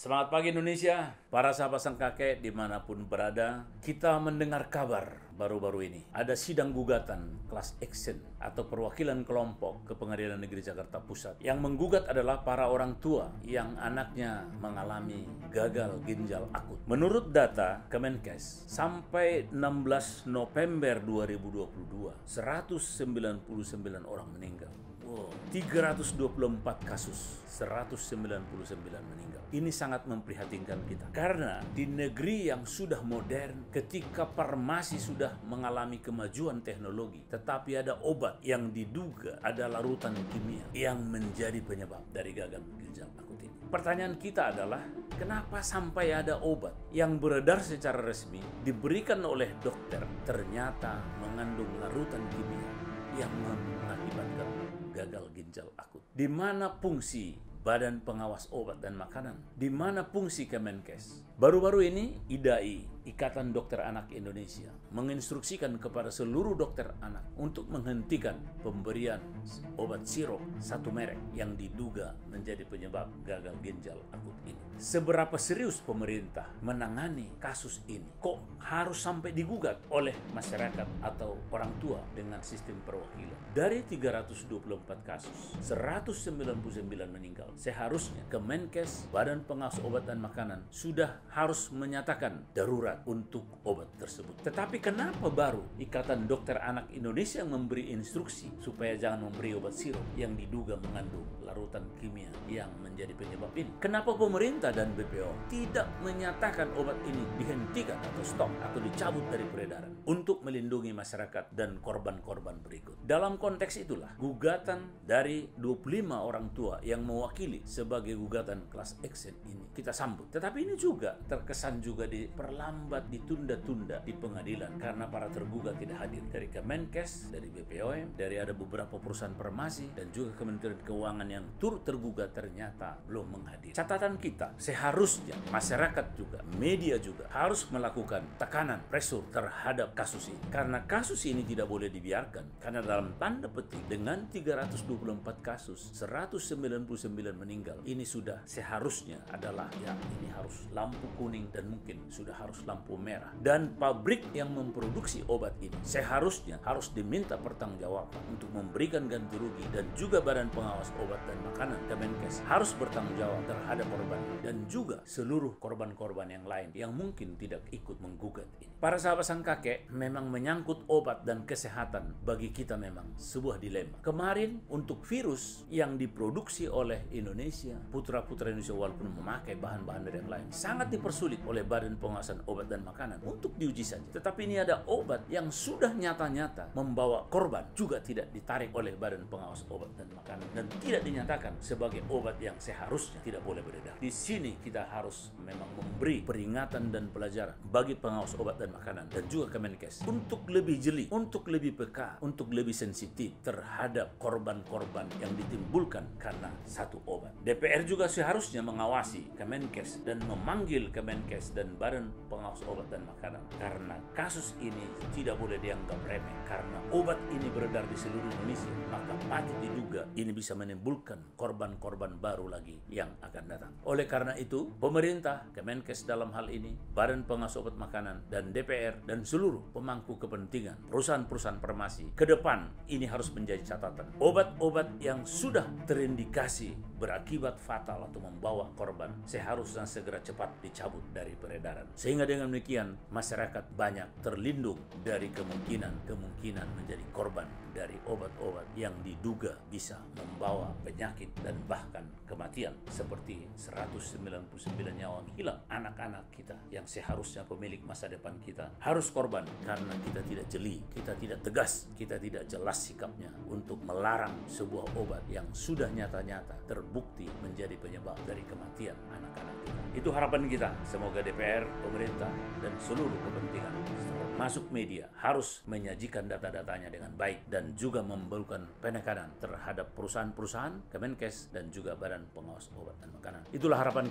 Selamat pagi Indonesia, para sahabat sang kakek dimanapun berada. Kita mendengar kabar baru-baru ini. Ada sidang gugatan class action atau perwakilan kelompok ke Pengadilan Negeri Jakarta Pusat. Yang menggugat adalah para orang tua yang anaknya mengalami gagal ginjal akut. Menurut data Kemenkes, sampai 16 November 2022, 199 orang meninggal. 324 kasus, 199 meninggal. Ini sangat memprihatinkan kita. Karena di negeri yang sudah modern, ketika farmasi sudah mengalami kemajuan teknologi, tetapi ada obat yang diduga ada larutan kimia yang menjadi penyebab dari gagal ginjal akut ini. Pertanyaan kita adalah, kenapa sampai ada obat yang beredar secara resmi, diberikan oleh dokter, ternyata mengandung larutan kimia yang mengakibatkan gagal ginjal akut? Di mana fungsi Badan Pengawas Obat dan Makanan? Di mana fungsi Kemenkes? Baru-baru ini IDAI, Ikatan Dokter Anak Indonesia, menginstruksikan kepada seluruh dokter anak untuk menghentikan pemberian obat sirup satu merek yang diduga menjadi penyebab gagal ginjal akut ini. Seberapa serius pemerintah menangani kasus ini? Kok harus sampai digugat oleh masyarakat atau orang tua dengan sistem perwakilan? Dari 324 kasus, 199 meninggal. Seharusnya Kemenkes, Badan Pengawas Obat dan Makanan, sudah harus menyatakan darurat untuk obat tersebut. Tetapi kenapa baru Ikatan Dokter Anak Indonesia yang memberi instruksi supaya jangan memberi obat sirup yang diduga mengandung larutan kimia yang menjadi penyebab ini? Kenapa pemerintah dan BPOM tidak menyatakan obat ini dihentikan atau stop atau dicabut dari peredaran untuk melindungi masyarakat dan korban-korban berikut? Dalam konteks itulah gugatan dari 25 orang tua yang mewakili sebagai gugatan class action ini kita sambut. Tetapi ini juga terkesan juga diperlambat, ditunda-tunda di pengadilan karena para tergugat tidak hadir. Dari Kemenkes, dari BPOM, dari ada beberapa perusahaan farmasi dan juga Kementerian Keuangan yang turut tergugat ternyata belum menghadir. Catatan kita, seharusnya masyarakat juga, media juga harus melakukan tekanan, pressure terhadap kasus ini. Karena kasus ini tidak boleh dibiarkan. Karena dalam tanda petik dengan 324 kasus, 199 meninggal, ini sudah seharusnya adalah ini harus lampu kuning dan mungkin sudah harus lampu merah. Dan pabrik yang memproduksi obat ini seharusnya harus diminta pertanggungjawaban untuk memberikan ganti rugi, dan juga Badan Pengawas Obat dan Makanan Kemenkes harus bertanggung jawab terhadap korban dan juga seluruh korban-korban yang lain yang mungkin tidak ikut menggugat ini. Para sahabat sang kakek, memang menyangkut obat dan kesehatan bagi kita memang sebuah dilema. Kemarin untuk virus yang diproduksi oleh Indonesia, putra-putra Indonesia walaupun memakai bahan-bahan dari yang lain, sangat dipersulit oleh Badan Pengawasan Obat dan Makanan untuk diuji saja. Tetapi ini ada obat yang sudah nyata-nyata membawa korban, juga tidak ditarik oleh Badan Pengawas Obat dan Makanan dan tidak dinyatakan sebagai obat yang seharusnya tidak boleh beredar. Di sini kita harus memang memberi peringatan dan pelajaran bagi pengawas obat dan makanan dan juga Kemenkes untuk lebih jeli, untuk lebih peka, untuk lebih sensitif terhadap korban-korban yang ditimbulkan karena satu obat. DPR juga seharusnya mengawasi Kemenkes dan memanggil Kemenkes dan Badan Pengawas Obat dan Makanan karena kasus ini tidak boleh dianggap remeh. Karena obat ini beredar di seluruh Indonesia, maka patut diduga ini bisa menimbulkan korban-korban baru lagi yang akan datang. Oleh karena itu, pemerintah, Kemenkes dalam hal ini, Badan Pengawas Obat Makanan, dan DPR, dan seluruh pemangku kepentingan, perusahaan-perusahaan farmasi, ke depan ini harus menjadi catatan. Obat-obat yang sudah terindikasi berakibat fatal atau membawa korban seharusnya segera cepat dicabut dari peredaran. Sehingga dengan demikian, masyarakat banyak terlindung dari kemungkinan menjadi korban dari obat-obat yang diduga bisa membawa penyakit dan bahkan kematian, seperti 199 nyawa hilang anak-anak kita yang seharusnya pemilik masa depan kita harus korban karena kita tidak jeli, kita tidak tegas, kita tidak jelas sikapnya untuk melarang sebuah obat yang sudah nyata-nyata terbukti menjadi penyebab dari kematian anak-anak kita. Itu harapan kita. Semoga DPR, pemerintah, dan seluruh kepentingan masuk media harus menyajikan data-datanya dengan baik dan juga memberikan penekanan terhadap perusahaan-perusahaan, Kemenkes, dan juga Badan Pengawas Obat dan Makanan. Itulah harapan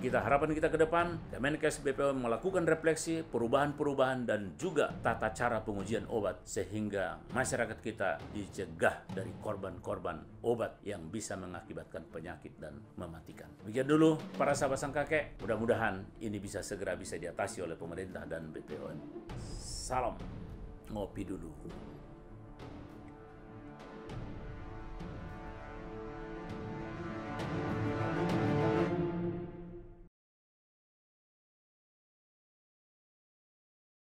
kita ke depan. Kemenkes BPOM melakukan refleksi, perubahan-perubahan, dan juga tata cara pengujian obat sehingga masyarakat kita dicegah dari korban-korban obat yang bisa mengakibatkan penyakit dan mematikan. Demikian dulu para sahabat sang kakek, mudah-mudahan ini bisa segera diatasi oleh pemerintah dan BPOM. Salam ngopi dulu.